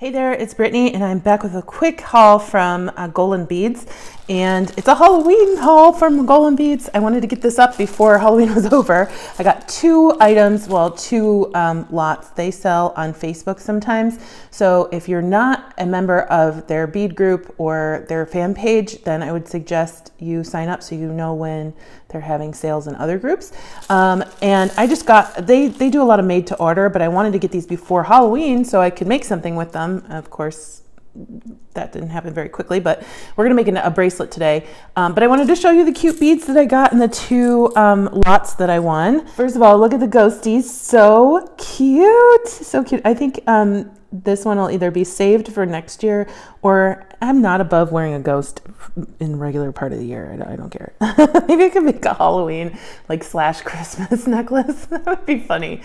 Hey there, it's Brittany, and I'm back with a quick haul from Golem Beads, and it's a Halloween haul from Golem Beads. I wanted to get this up before Halloween was over. I got two items, well, two lots. They sell on Facebook sometimes, so if you're not a member of their bead group or their fan page, then I would suggest you sign up so you know when they're having sales in other groups. And I just got, they do a lot of made to order, but I wanted to get these before Halloween so I could make something with them. Of course, that didn't happen very quickly, but we're gonna make a bracelet today. But I wanted to show you the cute beads that I got in the two lots that I won. First of all, look at the ghosties, so cute, so cute. I think this one will either be saved for next year, or I'm not above wearing a ghost in regular part of the year. I don't care. Maybe I could make a Halloween / Christmas necklace. That would be funny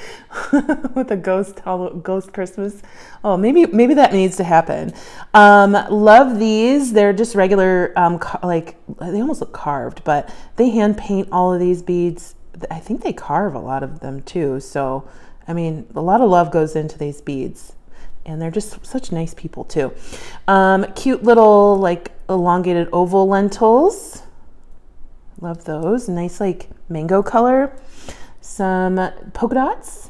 with a ghost Christmas. Oh, maybe that needs to happen. Love these. They're just regular, like they almost look carved, but they hand paint all of these beads. I think they carve a lot of them too. So, I mean, a lot of love goes into these beads. And they're just such nice people too. Cute little like elongated oval lentils. Love those. Nice like mango color. Some polka dots.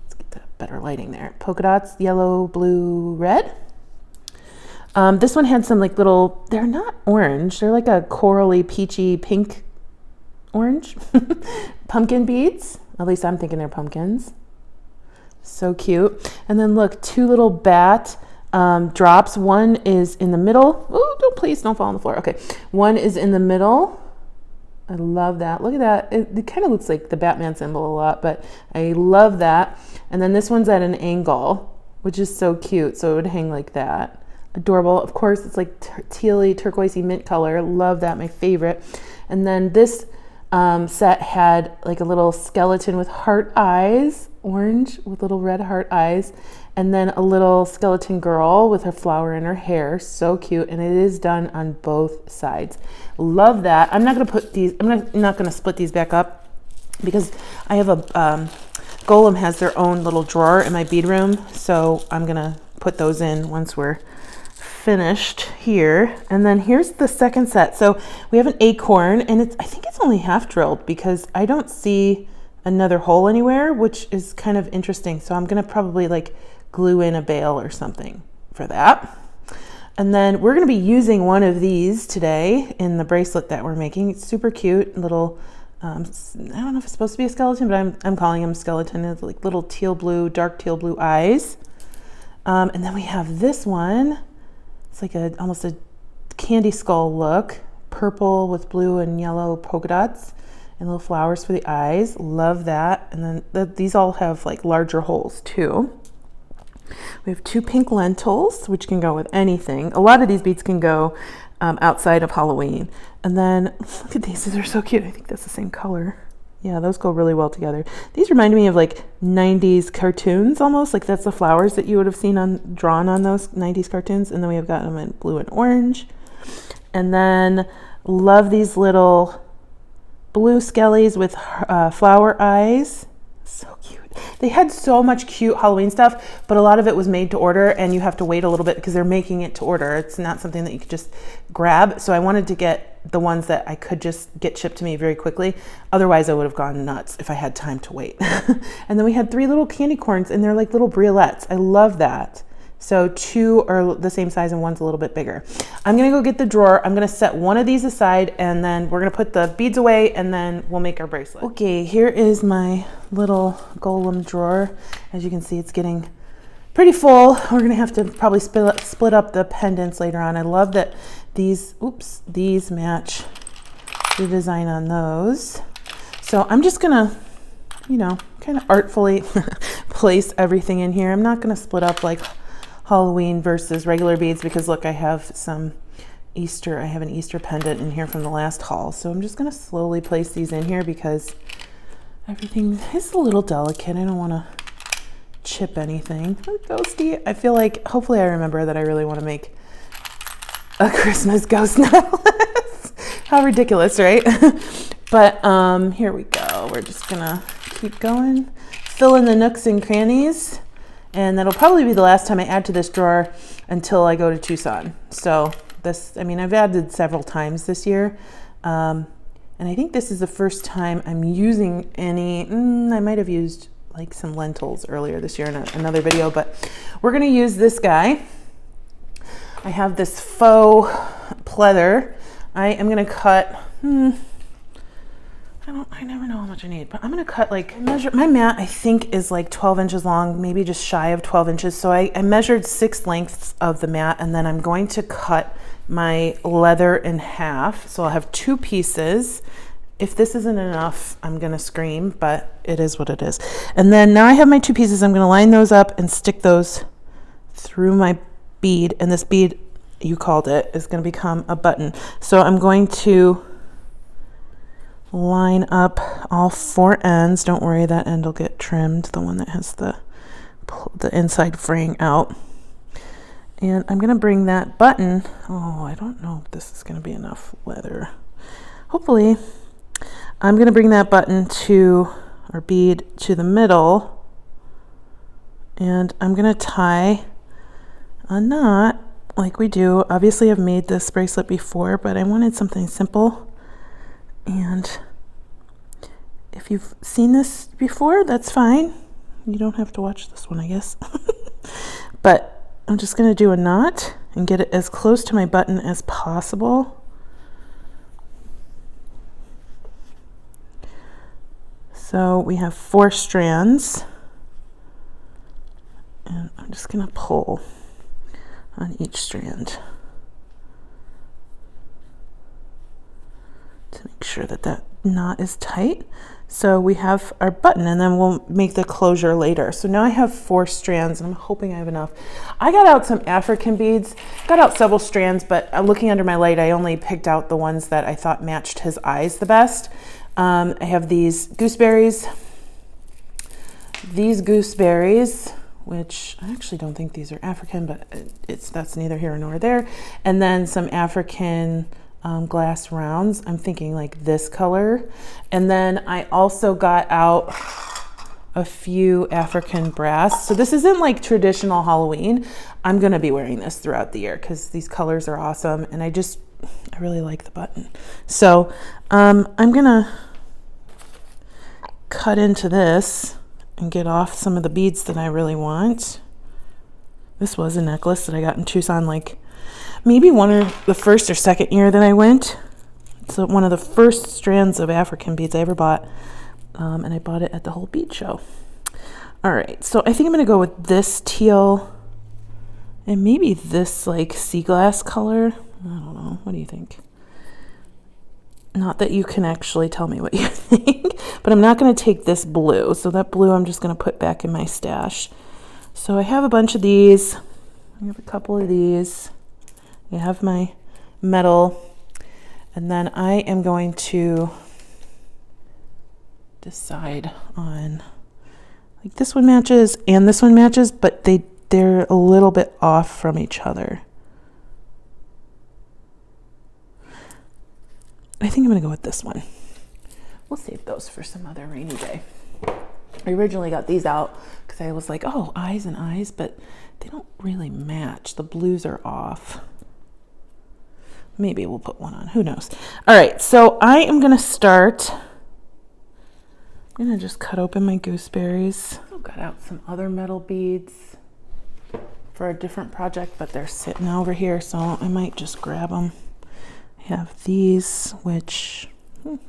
Let's get that better lighting there. Polka dots, yellow, blue, red. This one had some like little, they're not orange. They're like a corally, peachy, pink orange. Pumpkin beads. At least I'm thinking they're pumpkins. So cute. And then look, two little bat drops. One is in the middle. Oh, please don't fall on the floor. Okay. One is in the middle. I love that. Look at that. It kind of looks like the Batman symbol a lot, but I love that. And then this one's at an angle, which is so cute. So it would hang like that. Adorable. Of course, it's like tealy, turquoisey mint color. Love that. My favorite. And then this set had like a little skeleton with heart eyes, orange with little red heart eyes, and then a little skeleton girl with her flower in her hair. So cute. And it is done on both sides. Love that. I'm not going to put these, I'm not going to split these back up because I have a, Golem has their own little drawer in my bead room. So I'm going to put those in once we're finished here. And then here's the second set. So we have an acorn, and I think it's only half drilled because I don't see another hole anywhere, which is kind of interesting. So I'm gonna probably like glue in a bail or something for that. And then we're gonna be using one of these today in the bracelet that we're making. It's super cute, little, I don't know if it's supposed to be a skeleton, but I'm calling him skeleton. It's like little teal blue, dark teal blue eyes. And then we have this one. It's like almost a candy skull look, purple with blue and yellow polka dots and little flowers for the eyes. Love that. And then these all have like larger holes too. We have two pink lentils, which can go with anything. A lot of these beads can go outside of Halloween. And then look at these. These are so cute. I think that's the same color. Yeah, those go really well together. These remind me of like 90s cartoons almost, like that's the flowers that you would have seen drawn on those 90s cartoons. And then we have got them in blue and orange. And then love these little blue skellies with flower eyes. So cute. They had so much cute Halloween stuff, but a lot of it was made to order, and you have to wait a little bit because they're making it to order. It's not something that you could just grab. So I wanted to get the ones that I could just get shipped to me very quickly. Otherwise I would have gone nuts if I had time to wait. And then we had 3 little candy corns, and they're like little briolets. I love that. So 2 are the same size and one's a little bit bigger. I'm gonna go get the drawer. I'm gonna set one of these aside, and then we're gonna put the beads away, and then we'll make our bracelet. Okay, here is my little Golem drawer. As you can see, it's getting pretty full. We're gonna have to probably split up the pendants later on. I love that these match the design on those. So I'm just gonna, you know, kind of artfully place everything in here. I'm not gonna split up like Halloween versus regular beads because look, I have some Easter, I have an Easter pendant in here from the last haul. So I'm just gonna slowly place these in here because everything is a little delicate. I don't wanna chip anything. Oh, ghosty. I feel like, hopefully I remember that I really wanna make a Christmas ghost necklace. How ridiculous, right? But here we go. We're just gonna keep going. Fill in the nooks and crannies. And that'll probably be the last time I add to this drawer until I go to Tucson. So this, I mean, I've added several times this year. And I think this is the first time I'm using any, I might have used like some lentils earlier this year in another video, but we're gonna use this guy. I have this faux pleather. I am gonna cut, I never know how much I need, but I'm gonna cut like, measure, my mat I think is like 12 inches long, maybe just shy of 12 inches. So I measured 6 lengths of the mat, and then I'm going to cut my leather in half. So I'll have 2 pieces. If this isn't enough, I'm gonna scream, but it is what it is. And then now I have my 2 pieces, I'm gonna line those up and stick those through my bead, and this bead, you called it, is gonna become a button. So I'm going to line up all 4 ends. Don't worry, that end will get trimmed, the one that has the inside fraying out. And I'm gonna bring that button, oh, I don't know if this is gonna be enough leather. Hopefully. I'm gonna bring that button or bead to the middle, and I'm gonna tie a knot like we do. Obviously I've made this bracelet before, but I wanted something simple. And if you've seen this before, that's fine. You don't have to watch this one, I guess. But I'm just gonna do a knot and get it as close to my button as possible. So we have 4 strands, and I'm just gonna pull on each strand to make sure that that knot is tight. So we have our button, and then we'll make the closure later. So now I have 4 strands, and I'm hoping I have enough. I got out some African beads, got out several strands, but looking under my light, I only picked out the ones that I thought matched his eyes the best. I have these gooseberries, which I actually don't think these are African, but that's neither here nor there. And then some African glass rounds. I'm thinking like this color. And then I also got out a few African brass. So this isn't like traditional Halloween. I'm gonna be wearing this throughout the year because these colors are awesome, and I really like the button. So I'm gonna cut into this and get off some of the beads that I really want. This was a necklace that I got in Tucson, like maybe the first or second year that I went. It's one of the first strands of African beads I ever bought, and I bought it at the whole bead show. All right, so I think I'm gonna go with this teal and maybe this like sea glass color. I don't know, what do you think? Not that you can actually tell me what you think, but I'm not going to take this blue. So that blue I'm just going to put back in my stash. So I have a bunch of these. I have a couple of these. I have my metal. And then I am going to decide on, like, this one matches and this one matches, but they're a little bit off from each other. I think I'm gonna go with this one. We'll save those for some other rainy day. I originally got these out because I was like, oh, eyes and eyes, but they don't really match. The blues are off. Maybe we'll put one on, who knows. All right, so I am gonna start. I'm gonna just cut open my gooseberries. I've got out some other metal beads for a different project, but they're sitting over here, so I might just grab them. I have these, which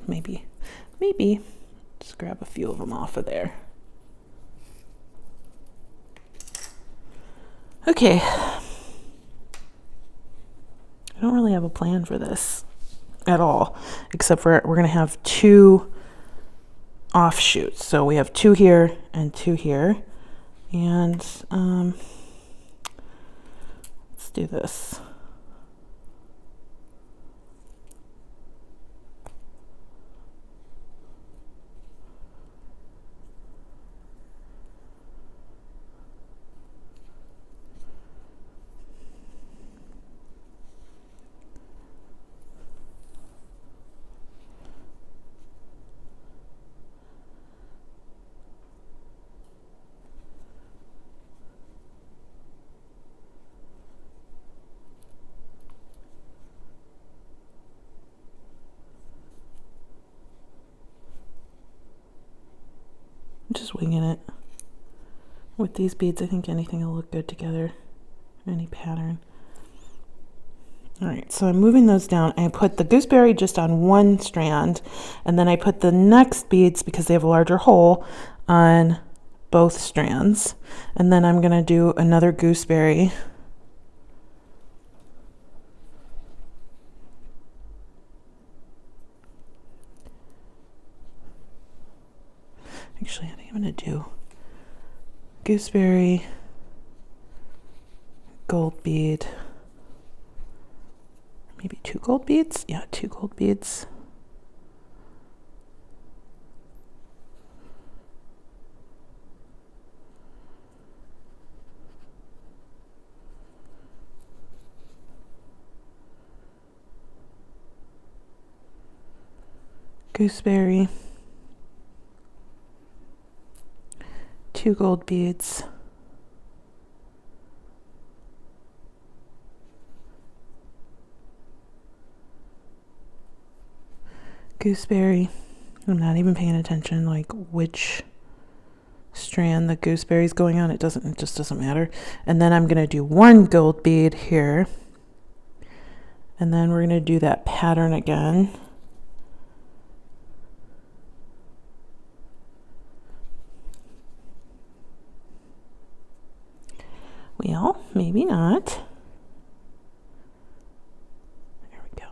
maybe just grab a few of them off of there. Okay. I don't really have a plan for this at all, except for we're going to have 2 offshoots. So we have 2 here and 2 here. And let's do this. just winging it. With these beads, I think anything will look good together, any pattern. All right, so I'm moving those down. I put the gooseberry just on one strand, and then I put the next beads, because they have a larger hole, on both strands. And then I'm gonna do another gooseberry. Actually, I think I'm gonna do gooseberry, gold bead, maybe 2 gold beads. Yeah, 2 gold beads. Gooseberry, 2 gold beads, gooseberry. I'm not even paying attention like which strand the gooseberry is going on. It just doesn't matter. And then I'm gonna do 1 gold bead here, and then we're gonna do that pattern again. Well, maybe not. There we go.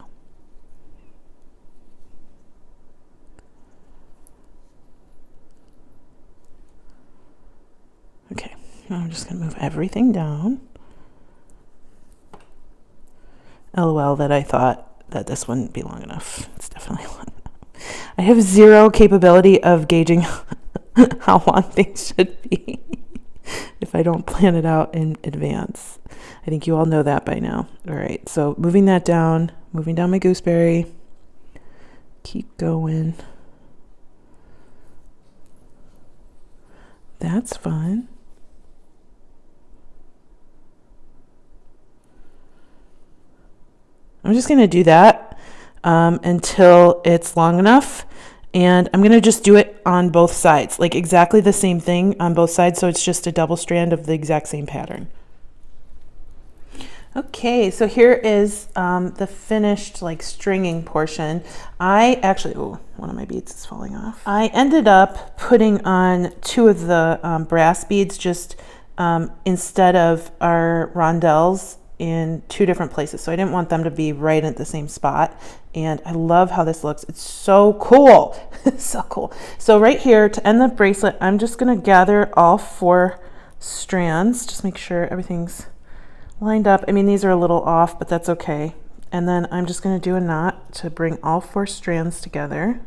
Okay, now I'm just gonna move everything down. LOL that I thought that this wouldn't be long enough. It's definitely long enough. I have zero capability of gauging how long things should be if I don't plan it out in advance. I think you all know that by now. All right, so moving that down, moving down my gooseberry. Keep going. That's fun. I'm just gonna do that until it's long enough. And I'm gonna just do it on both sides, like exactly the same thing on both sides, so it's just a double strand of the exact same pattern. Okay, so here is the finished like stringing portion. I actually, oh, one of my beads is falling off. I ended up putting on 2 of the brass beads just instead of our rondelles in 2 different places. So I didn't want them to be right at the same spot. And I love how this looks. It's so cool. So cool. So right here to end the bracelet, I'm just gonna gather all 4 strands. Just make sure everything's lined up. I mean, these are a little off, but that's okay. And then I'm just gonna do a knot to bring all 4 strands together.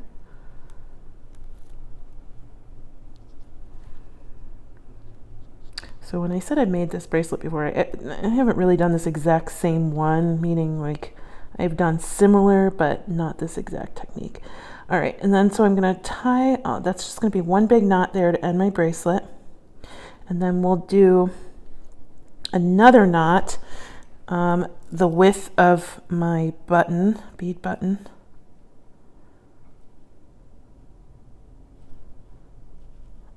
So when I said I made this bracelet before, I haven't really done this exact same one, meaning like I've done similar, but not this exact technique. All right, and then so I'm gonna tie, oh, that's just gonna be 1 big knot there to end my bracelet. And then we'll do another knot, the width of my button, bead button.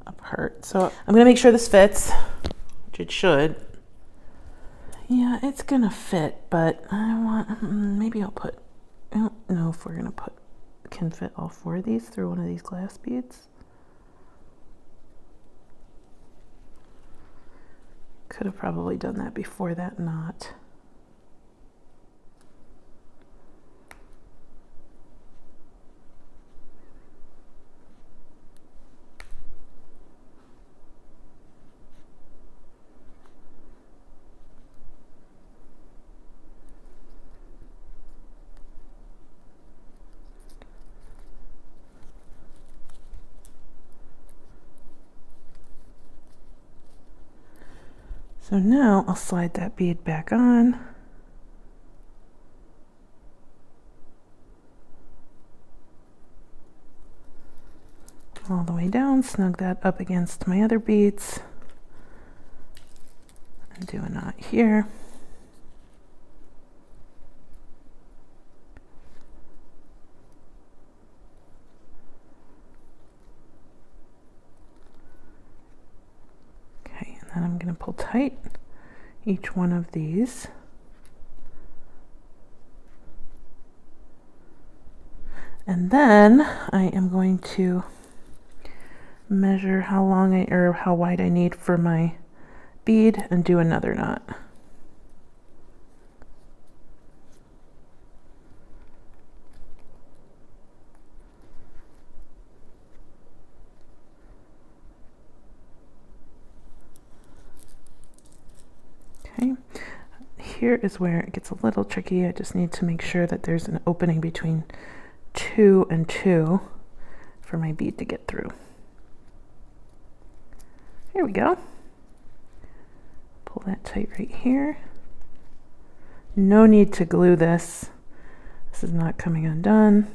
Apart. So I'm gonna make sure this fits. It should. Yeah, it's gonna fit, but I want, maybe I'll put, I don't know if we're gonna can fit all 4 of these through one of these glass beads. Could have probably done that before that knot. So now I'll slide that bead back on. All the way down, snug that up against my other beads. And do a knot here. going to pull tight each one of these. And then I am going to measure how long or how wide I need for my bead and do another knot. Okay, here is where it gets a little tricky. I just need to make sure that there's an opening between 2 and 2 for my bead to get through. Here we go. Pull that tight right here. No need to glue this. This is not coming undone.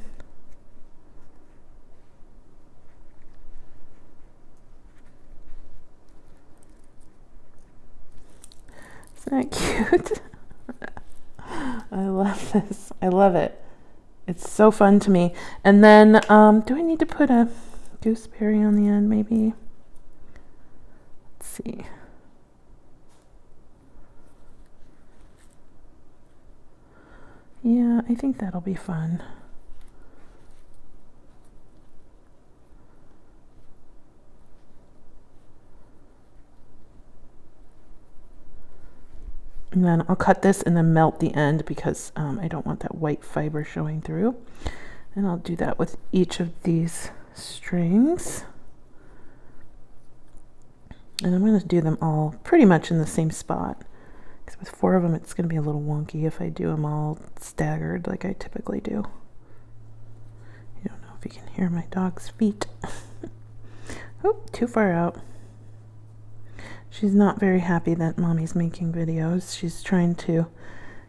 Isn't that cute? I love this. I love it. It's so fun to me. And then, do I need to put a gooseberry on the end, maybe? Let's see. Yeah, I think that'll be fun. And then I'll cut this and then melt the end because I don't want that white fiber showing through. And I'll do that with each of these strings. And I'm going to do them all pretty much in the same spot. Because with 4 of them, it's going to be a little wonky if I do them all staggered like I typically do. You don't know if you can hear my dog's feet. Oh, too far out. She's not very happy that Mommy's making videos. She's trying to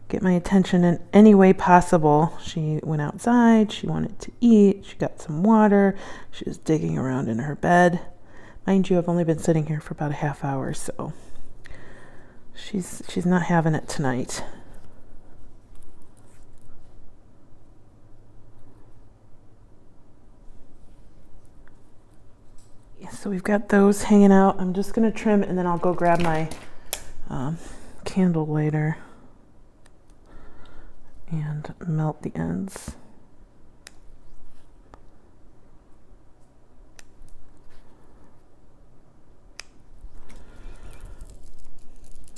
get my attention in any way possible. She went outside, she wanted to eat, she got some water, she was digging around in her bed. Mind you, I've only been sitting here for about a half hour, so she's not having it tonight. So we've got those hanging out. I'm just going to trim and then I'll go grab my candle lighter and melt the ends.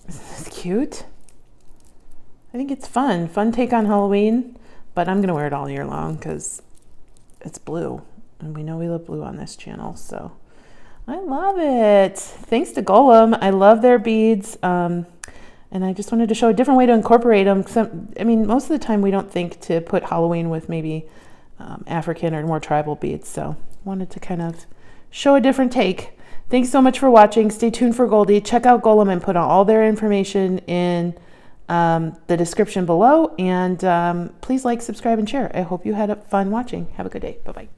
Isn't this cute? I think it's fun. Fun take on Halloween, but I'm going to wear it all year long because it's blue. And we know we love blue on this channel, so I love it. Thanks to Golem. I love their beads. And I just wanted to show a different way to incorporate them. I mean, most of the time we don't think to put Halloween with maybe African or more tribal beads. So wanted to kind of show a different take. Thanks so much for watching. Stay tuned for Goldie. Check out Golem and put all their information in the description below. And please like, subscribe, and share. I hope you had fun watching. Have a good day. Bye-bye.